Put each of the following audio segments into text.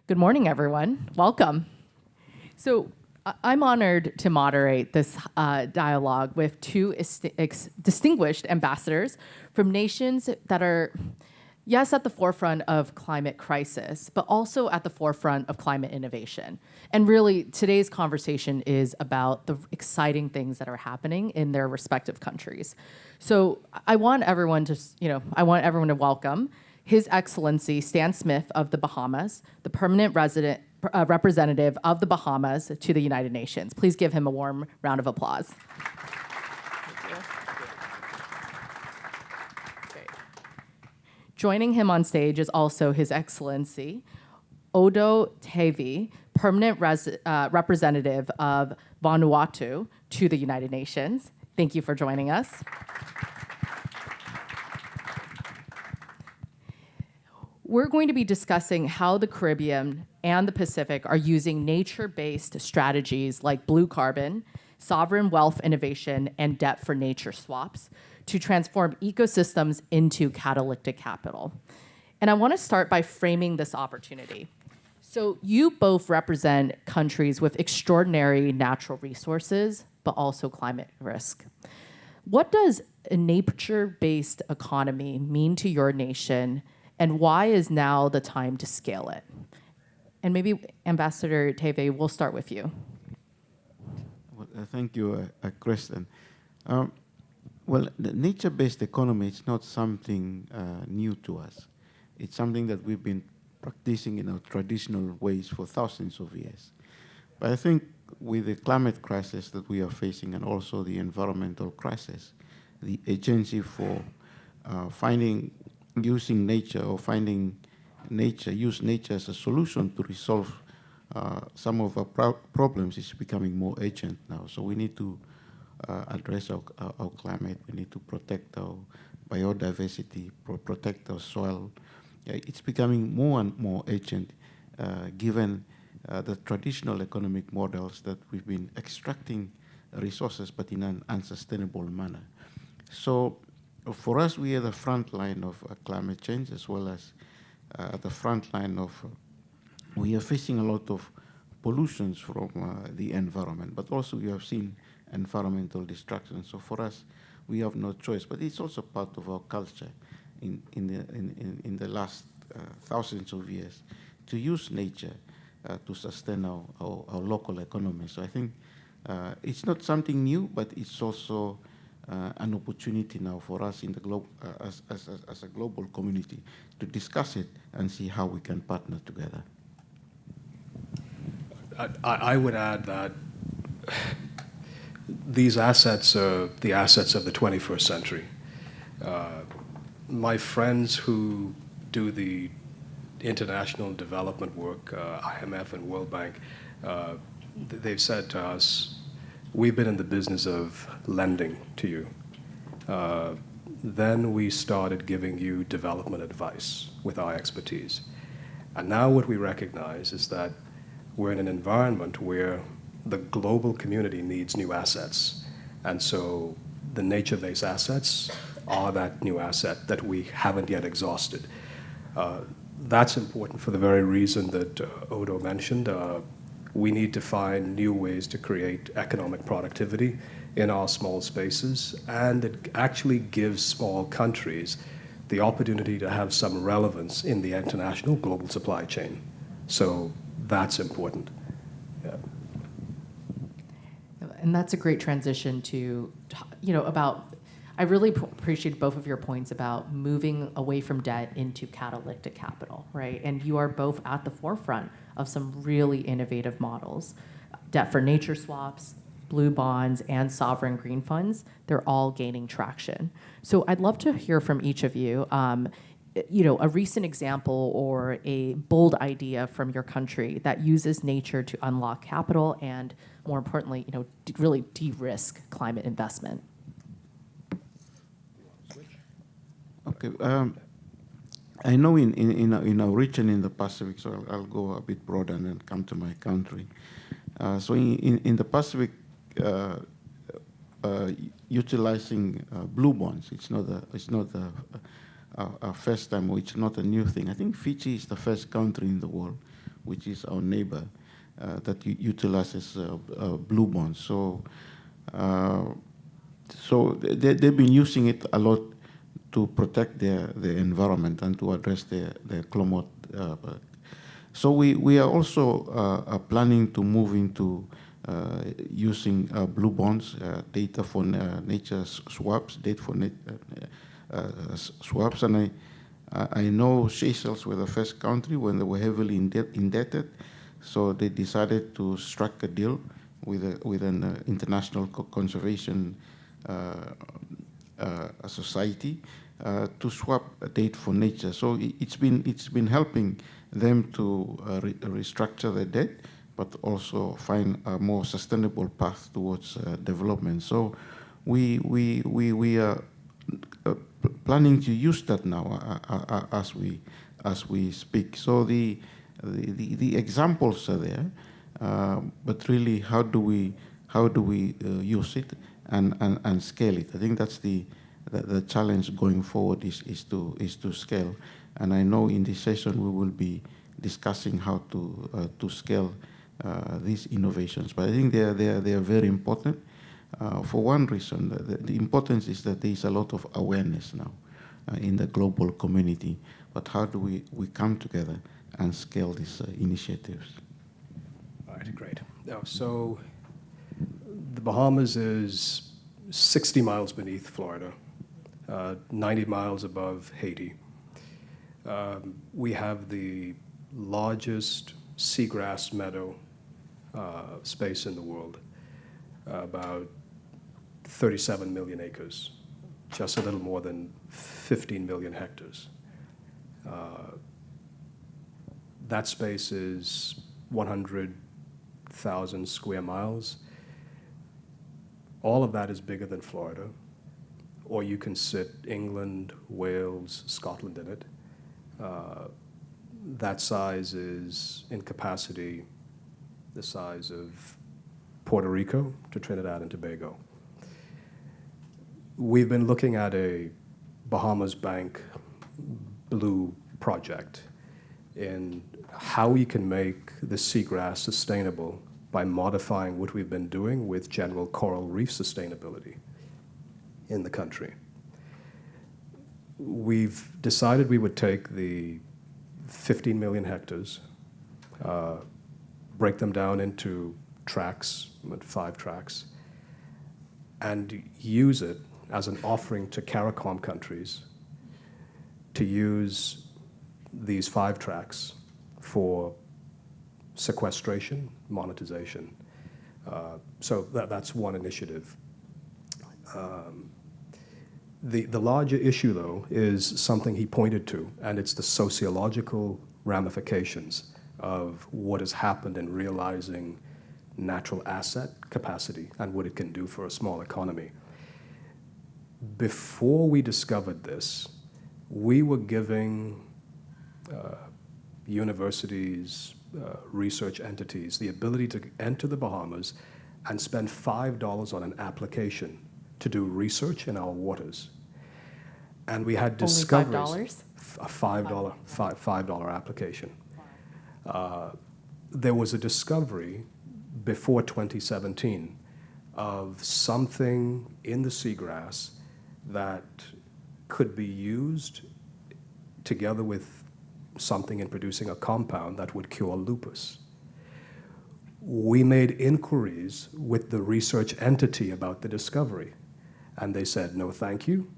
Good morning, everyone. Welcome. So I'm honored to moderate this dialogue with two distinguished ambassadors from nations that are, yes, at the forefront of climate crisis, but also at the forefront of climate innovation. And really, today's conversation is about the exciting things that are happening in their respective countries. So I want everyone to welcome His Excellency Stan Smith of the Bahamas, the permanent representative of the Bahamas to the United Nations. Please give him a warm round of applause. Joining him on stage is also His Excellency Odo Tevi, permanent representative of Vanuatu to the United Nations. Thank you for joining us. We're going to be discussing how the Caribbean and the Pacific are using nature-based strategies like blue carbon, sovereign wealth innovation, and debt for nature swaps to transform ecosystems into catalytic capital. And I want to start by framing this opportunity. So you both represent countries with extraordinary natural resources, but also climate risk. What does a nature-based economy mean to your nation, and why is now the time to scale it? And maybe, Ambassador Tevi, we'll start with you. Well, thank you, Kristen. Well, the nature-based economy is not something new to us. It's something that we've been practicing in our traditional ways for thousands of years. But I think with the climate crisis that we are facing and also the environmental crisis, the agency for using nature or use nature as a solution to resolve some of our problems is becoming more urgent now. So we need to address our climate. We need to protect our biodiversity, protect our soil. It's becoming more and more urgent given the traditional economic models that we've been extracting resources but in an unsustainable manner. So for us, we are the front line of climate change as well as the front line of, we are facing a lot of pollutions from the environment, but also we have seen environmental destruction. So for us, we have no choice, but it's also part of our culture in the last thousands of years to use nature to sustain our local economy. So I think it's not something new, but it's also an opportunity now for us in the as a global community to discuss it and see how we can partner together. I would add that these assets are the assets of the 21st century. My friends who do the international development work, IMF and World Bank, they've said to us, we've been in the business of lending to you. Then we started giving you development advice with our expertise. And now what we recognize is that we're in an environment where the global community needs new assets. And so the nature-based assets are that new asset that we haven't yet exhausted. That's important for the very reason that Odo mentioned. We need to find new ways to create economic productivity in our small spaces, and it actually gives small countries the opportunity to have some relevance in the international global supply chain. So that's important. Yeah. And that's a great transition to, I really appreciate both of your points about moving away from debt into catalytic capital, right? And you are both at the forefront of some really innovative models. Debt for nature swaps, blue bonds, and sovereign green funds, they're all gaining traction. So I'd love to hear from each of you, a recent example or a bold idea from your country that uses nature to unlock capital and, more importantly, really de-risk climate investment. Okay. I know in our region in the Pacific, so I'll go a bit broader and then come to my country. So in the Pacific, utilizing blue bonds, it's not a first time, or it's not a new thing. I think Fiji is the first country in the world which is our neighbor, that utilizes blue bonds. So they've been using it a lot to protect the environment and to address the climate. So we are also planning to move into using blue bonds, data for nature swaps, swaps, and I know Seychelles were the first country when they were heavily indebted, so they decided to strike a deal with an international conservation society to swap a date for nature. So it's been helping them to restructure their debt, but also find a more sustainable path towards development. So we are planning to use that now as we speak. So the examples are there, but really how do we use it and scale it? I think that's the challenge going forward is to scale. And I know in this session we will be discussing how to scale these innovations. But I think they are very important. For one reason, the importance is that there is a lot of awareness now in the global community. But how do we come together and scale these initiatives? All right, great. Now, so the Bahamas is 60 miles beneath Florida, 90 miles above Haiti. We have the largest seagrass meadow space in the world, about 37 million acres, just a little more than 15 million hectares. That space is 100,000 square miles. All of that is bigger than Florida, or you can sit England, Wales, Scotland in it. That size is, in capacity, the size of Puerto Rico to Trinidad and Tobago. We've been looking at a Bahamas Bank Blue project in how we can make the seagrass sustainable by modifying what we've been doing with general coral reef sustainability in the country. We've decided we would take the 15 million hectares, break them down into tracks, 5 tracks, and use it as an offering to CARICOM countries to use these 5 tracks for sequestration, monetization. So that's one initiative. The larger issue, though, is something he pointed to, and it's the sociological ramifications of what has happened in realizing natural asset capacity and what it can do for a small economy. Before we discovered this, we were giving universities, research entities, the ability to enter the Bahamas and spend $5 on an application to do research in our waters. And we had discoveries. Only $5? A $5 application. There was a discovery before 2017 of something in the seagrass that could be used together with something in producing a compound that would cure lupus. We made inquiries with the research entity about the discovery, and they said, no, thank you.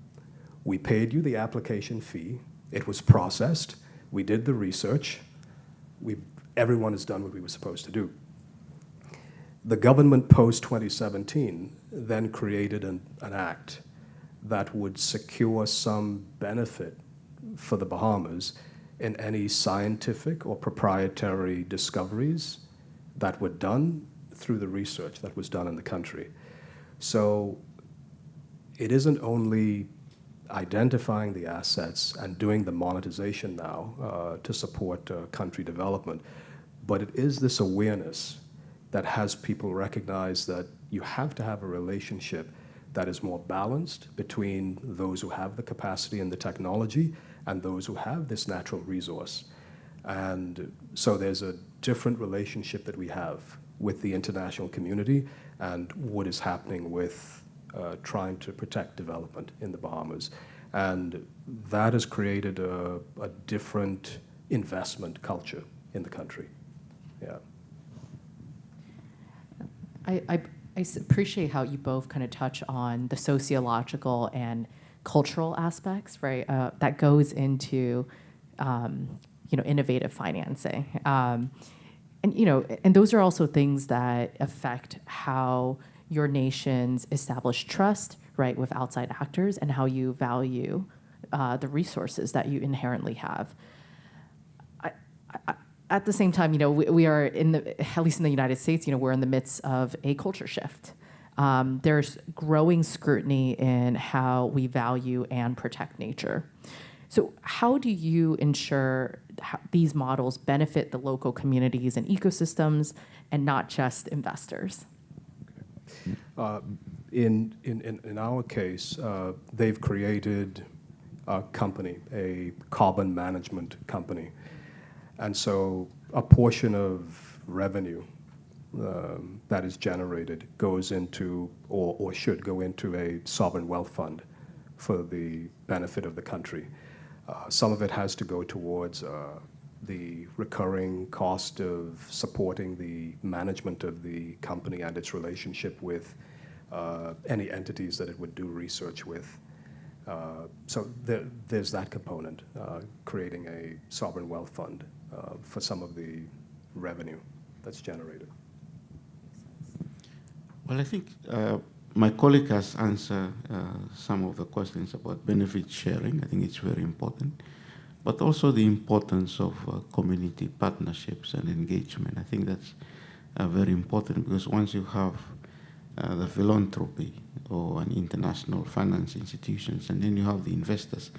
We paid you the application fee. It was processed. We did the research. Everyone has done what we were supposed to do. The government post-2017 then created an act that would secure some benefit for the Bahamas in any scientific or proprietary discoveries that were done through the research that was done in the country. So it isn't only identifying the assets and doing the monetization now to support country development, but it is this awareness that has people recognize that you have to have a relationship that is more balanced between those who have the capacity and the technology and those who have this natural resource. And so there's a different relationship that we have with the international community and what is happening with trying to protect development in the Bahamas. And that has created a different investment culture in the country. Yeah. I appreciate how you both kind of touch on the sociological and cultural aspects, right? That goes into, innovative financing, and those are also things that affect how your nations establish trust, right, with outside actors, and how you value the resources that you inherently have. At the same time, we are at least in the United States, we're in the midst of a culture shift. There's growing scrutiny in how we value and protect nature. So how do you ensure these models benefit the local communities and ecosystems and not just investors? In our case, they've created a company, a carbon management company. And so a portion of revenue that is generated goes into, or should go into, a sovereign wealth fund for the benefit of the country. Some of it has to go towards the recurring cost of supporting the management of the company and its relationship with any entities that it would do research with. So there's that component, creating a sovereign wealth fund for some of the revenue that's generated. Well, I think my colleague has answered some of the questions about benefit sharing. I think it's very important, but also the importance of community partnerships and engagement. I think that's very important, because once you have the philanthropy or an international finance institutions, and then you have the investors,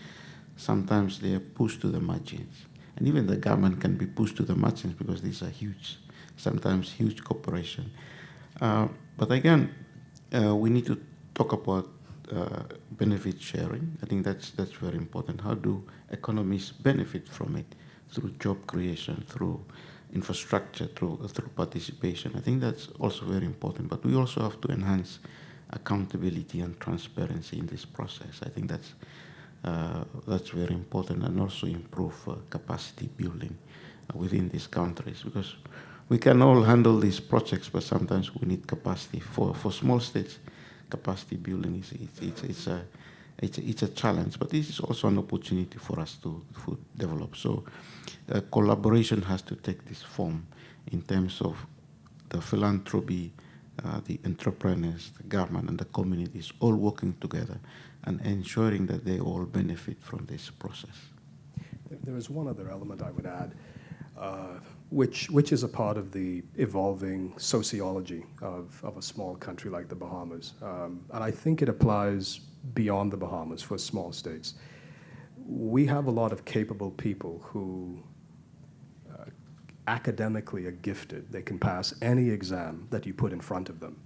sometimes they are pushed to the margins. And even the government can be pushed to the margins because these are huge, sometimes huge corporations. But again, we need to talk about benefit sharing. I think that's very important. How do economies benefit from it? Through job creation, through infrastructure, through participation. I think that's also very important. But we also have to enhance accountability and transparency in this process. I think that's very important, and also improve capacity building within these countries, because we can all handle these projects, but sometimes we need capacity. For small states, capacity building it's a challenge, but this is also an opportunity for us to develop. So collaboration has to take this form in terms of the philanthropy, the entrepreneurs, the government, and the communities all working together and ensuring that they all benefit from this process. There is one other element I would add, which is a part of the evolving sociology of a small country like the Bahamas. And I think it applies beyond the Bahamas for small states. We have a lot of capable people who academically are gifted. They can pass any exam that you put in front of them.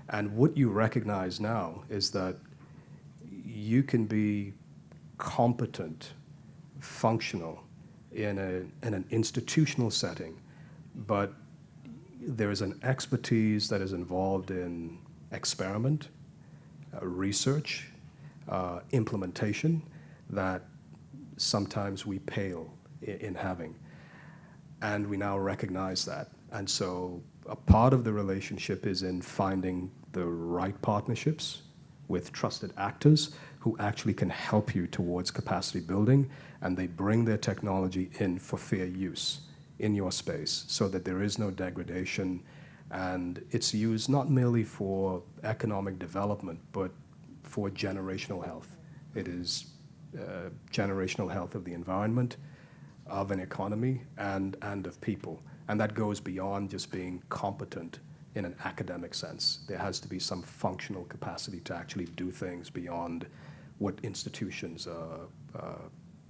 And what you recognize now is that you can be competent, functional in an institutional setting, but there is an expertise that is involved in experiment, research, implementation that sometimes we pale in having. And we now recognize that. And so a part of the relationship is in finding the right partnerships with trusted actors who actually can help you towards capacity building, and they bring their technology in for fair use in your space so that there is no degradation, and it's used not merely for economic development, but for generational health. It is generational health of the environment, of an economy, and of people. And that goes beyond just being competent in an academic sense. There has to be some functional capacity to actually do things beyond what institutions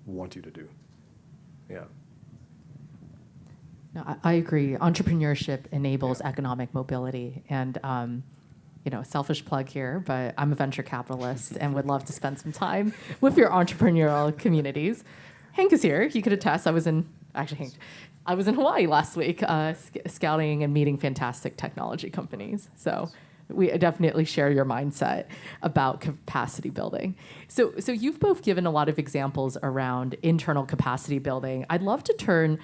want you to do. Yeah. No, I agree. Entrepreneurship enables economic mobility, and selfish plug here, but I'm a venture capitalist and would love to spend some time with your entrepreneurial communities. Hank is here. He could attest. I was in Actually, I was in Hawaii last week, scouting and meeting fantastic technology companies. So we definitely share your mindset about capacity building. So you've both given a lot of examples around internal capacity building. I'd love to turn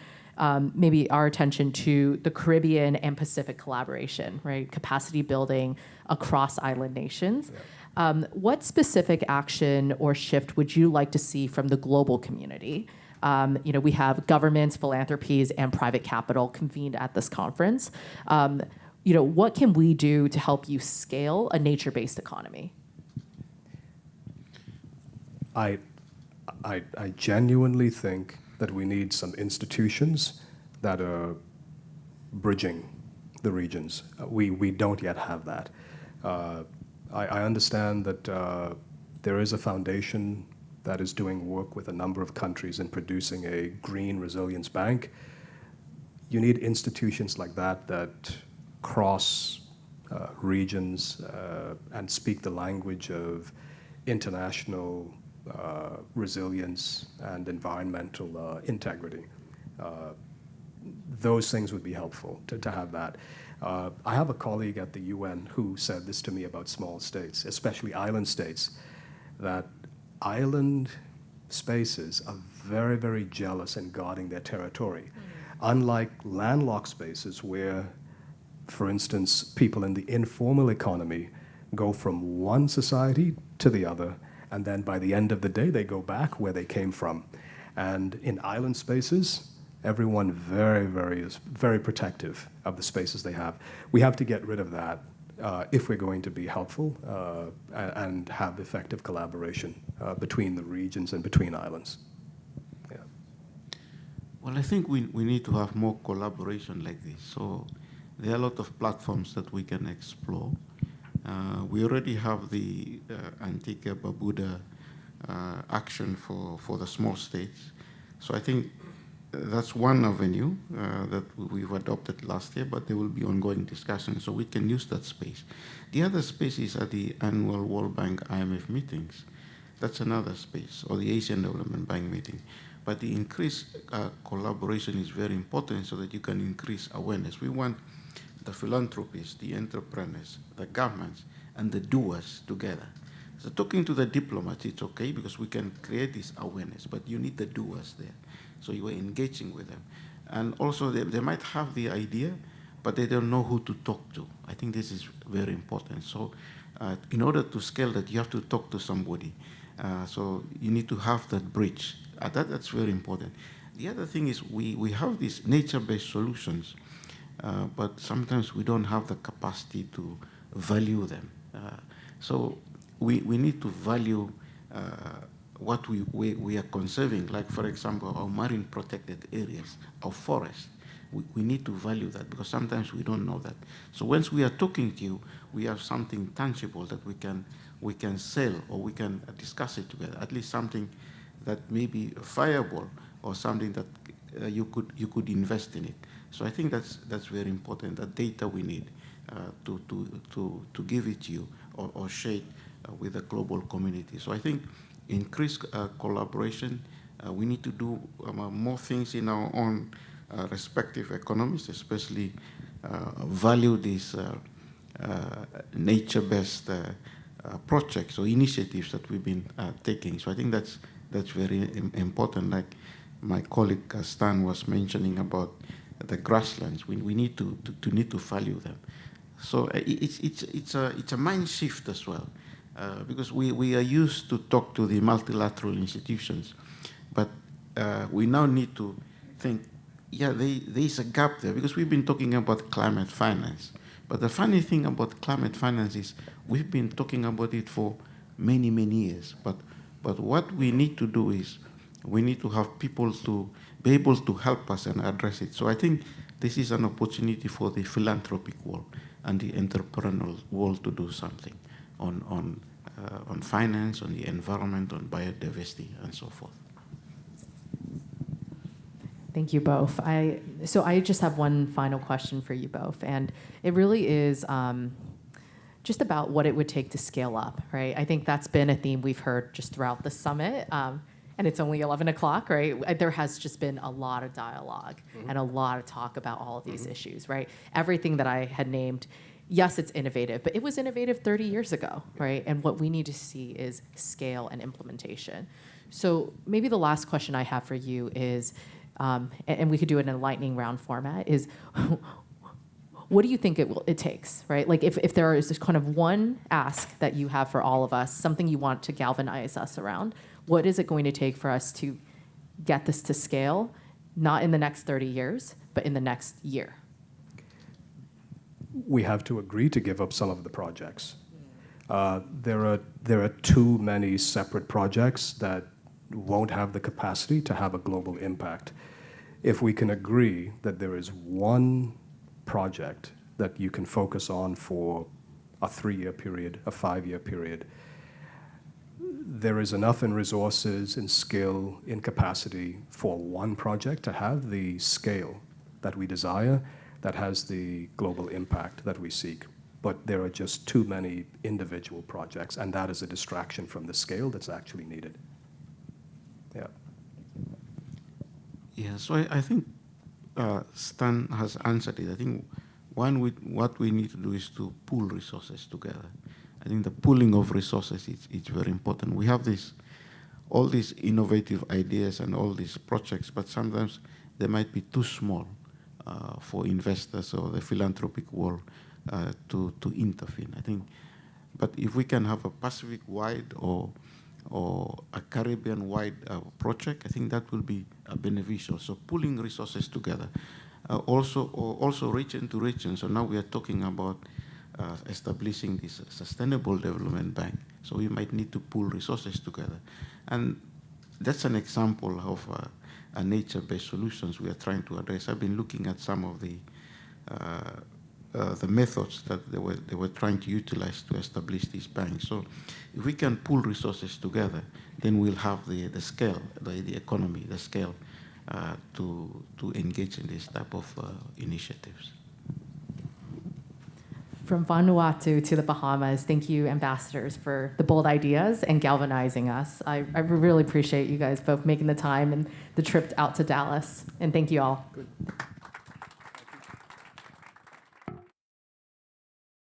maybe our attention to the Caribbean and Pacific collaboration, right? Capacity building across island nations. Yeah. What specific action or shift would you like to see from the global community? We have governments, philanthropies, and private capital convened at this conference. What can we do to help you scale a nature-based economy? I genuinely think that we need some institutions that are bridging the regions. We don't yet have that. I understand that there is a foundation that is doing work with a number of countries in producing a green resilience bank. You need institutions like that cross regions and speak the language of international resilience and environmental integrity. Those things would be helpful to have that. I have a colleague at the UN who said this to me about small states, especially island states, that island spaces are very, very jealous in guarding their territory. Unlike landlocked spaces where, for instance, people in the informal economy go from one society to the other, and then by the end of the day, they go back where they came from. And in island spaces, everyone is very protective of the spaces they have. We have to get rid of that if we're going to be helpful and have effective collaboration between the regions and between islands. Yeah. Well, I think we need to have more collaboration like this. So there are a lot of platforms that we can explore. We already have the Antigua Barbuda action for the small states. So I think that's one avenue that we've adopted last year, but there will be ongoing discussions, so we can use that space. The other space is at the annual World Bank IMF meetings. That's another space, or the Asian Development Bank meeting. But the increased collaboration is very important so that you can increase awareness. We want the philanthropists, the entrepreneurs, the governments, and the doers together. So talking to the diplomats, it's okay because we can create this awareness, but you need the doers there. So you are engaging with them. And also they might have the idea, but they don't know who to talk to. I think this is very important. So in order to scale that, you have to talk to somebody. So you need to have that bridge. That's very important. The other thing is we have these nature-based solutions, but sometimes we don't have the capacity to value them. So we need to value what we are conserving, like, for example, our marine protected areas, our forests. We need to value that because sometimes we don't know that. So once we are talking to you, we have something tangible that we can sell or we can discuss it together, at least something that may be viable or something that you could invest in it. So I think that's very important, that data we need to give it to you or share it with the global community. So I think increased collaboration, we need to do more things in our own respective economies, especially value these nature-based projects or initiatives that we've been taking. So I think that's very important. Like my colleague Stan was mentioning about the grasslands, we need to value them. So it's a mind shift as well, because we are used to talk to the multilateral institutions, but we now need to think, yeah, there is a gap there, because we've been talking about climate finance. But the funny thing about climate finance is we've been talking about it for many, many years. But what we need to do is we need to have people to be able to help us and address it. So I think this is an opportunity for the philanthropic world and the entrepreneurial world to do something on finance, on the environment, on biodiversity, and so forth. Thank you both. So I just have one final question for you both, and it really is just about what it would take to scale up, right? I think that's been a theme we've heard just throughout the summit. and it's only 11 o'clock, right? There has just been a lot of dialogue and a lot of talk about all of these issues, right? Everything that I had named, yes, it's innovative, but it was innovative 30 years ago, right? And what we need to see is scale and implementation. So maybe the last question I have for you is, and we could do it in a lightning round format, is what do you think it takes, right? Like if there is this kind of one ask that you have for all of us, something you want to galvanize us around, what is it going to take for us to get this to scale, not in the next 30 years, but in the next year? We have to agree to give up some of the projects. There are too many separate projects that won't have the capacity to have a global impact. If we can agree that there is one project that you can focus on for a 3-year period, a 5-year period, there is enough in resources, in skill, in capacity for one project to have the scale that we desire, that has the global impact that we seek. But there are just too many individual projects, and that is a distraction from the scale that's actually needed. Yeah. Yeah, so I think Stan has answered it. I think what we need to do is to pool resources together. I think the pooling of resources is very important. We have all these innovative ideas and all these projects, but sometimes they might be too small for investors or the philanthropic world to intervene. I think, but if we can have a Pacific-wide or a Caribbean-wide project, I think that will be beneficial. So pooling resources together, also region to region. So now we are talking about establishing this sustainable development bank. So we might need to pool resources together, and that's an example of a nature-based solutions we are trying to address. I've been looking at some of the methods that they were trying to utilize to establish these banks. So if we can pool resources together, then we'll have the scale, the economy, the scale to engage in this type of initiatives. From Vanuatu to the Bahamas, thank you, ambassadors, for the bold ideas and galvanizing us. I really appreciate you guys both making the time and the trip out to Dallas. And thank you all. Good.